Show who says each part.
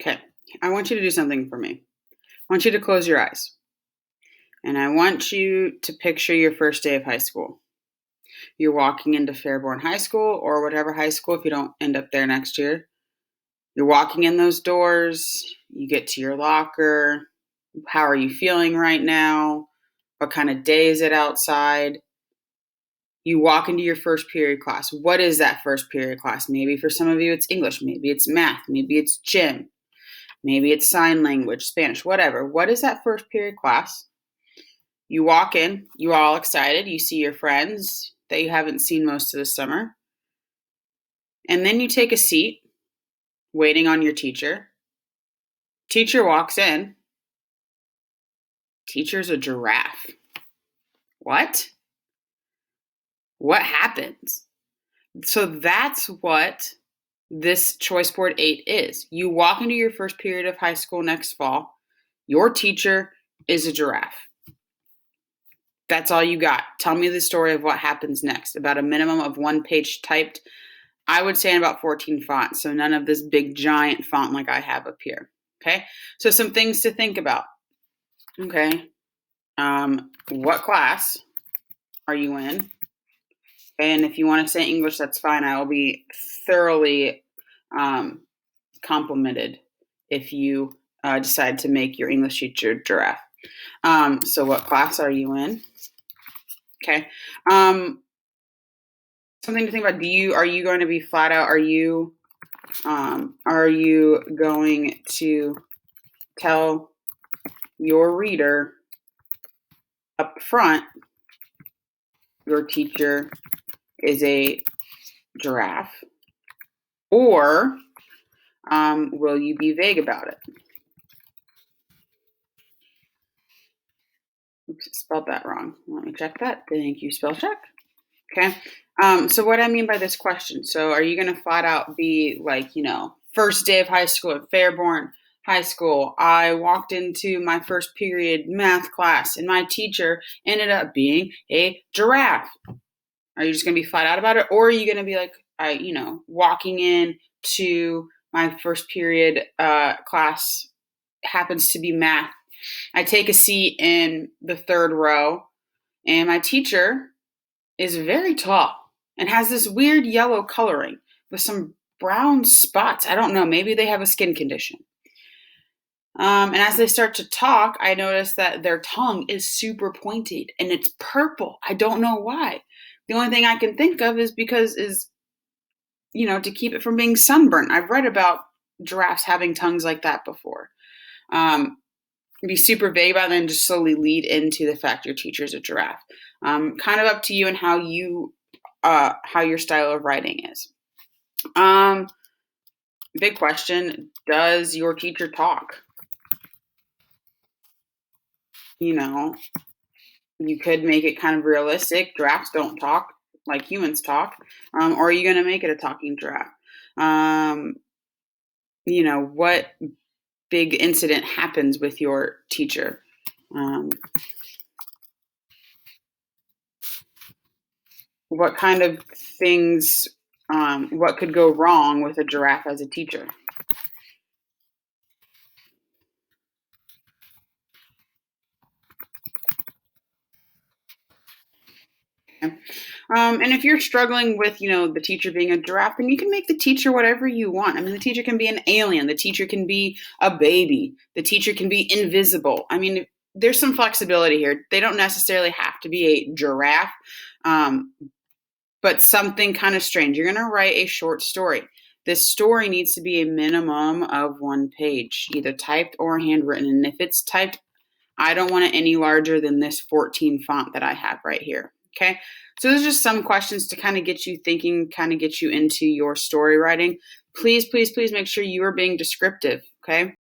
Speaker 1: Okay, I want you to do something for me. I want you to close your eyes. And I want you to picture your first day of high school. You're walking into Fairborn High School or whatever high school if you don't end up there next year. You're walking in those doors. You get to your locker. How are you feeling right now? What kind of day is it outside? You walk into your first period class. What is that first period class? Maybe for some of you it's English, maybe it's math, maybe it's gym, maybe it's sign language, Spanish, whatever. What is that first period class? You walk in, you're all excited. You see your friends that you haven't seen most of the summer. And then you take a seat, waiting on your teacher. Teacher walks in. Teacher's a giraffe. What? What happens? So that's what this Choice Board 8 is. You walk into your first period of high school next fall. Your teacher is a giraffe. That's all you got. Tell me the story of what happens next. About a minimum of 1 page typed. I would say in about 14 fonts, so none of this big giant font like I have up here. Okay, so some things to think about. Okay, what class are you in? And if you want to say English, that's fine. I will be thoroughly complimented if you decide to make your English teacher giraffe. So what class are you in? Okay. Something to think about. Are you going to be flat out? Are you going to tell your reader up front your teacher is a giraffe? Or will you be vague about it? Oops, spelled that wrong. Let me check that. Thank you, spell check. Okay. So what I mean by this question, so are you going to flat out be like, first day of high school at Fairborn High School, I walked into my first period math class and my teacher ended up being a giraffe? Are you just going to be flat out about it? Or are you going to be like, walking in to my first period class happens to be math. I take a seat in the third row and my teacher is very tall and has this weird yellow coloring with some brown spots. I don't know, maybe they have a skin condition. And as they start to talk, I notice that their tongue is super pointed and it's purple. I don't know why. The only thing I can think of is to keep it from being sunburnt. I've read about giraffes having tongues like that before. Be super vague about it and just slowly lead into the fact your teacher's a giraffe. Kind of up to you and how your style of writing is. Big question, does your teacher talk? You could make it kind of realistic. Giraffes don't talk like humans talk. Or are you going to make it a talking giraffe? What big incident happens with your teacher? What kind of things, what could go wrong with a giraffe as a teacher? And if you're struggling with, the teacher being a giraffe, then you can make the teacher whatever you want. I mean, the teacher can be an alien. The teacher can be a baby. The teacher can be invisible. I mean, there's some flexibility here. They don't necessarily have to be a giraffe, but something kind of strange. You're going to write a short story. This story needs to be a minimum of 1 page, either typed or handwritten. And if it's typed, I don't want it any larger than this 14 font that I have right here. Okay, so there's just some questions to kind of get you thinking, kind of get you into your story writing. Please, please, please make sure you are being descriptive, okay?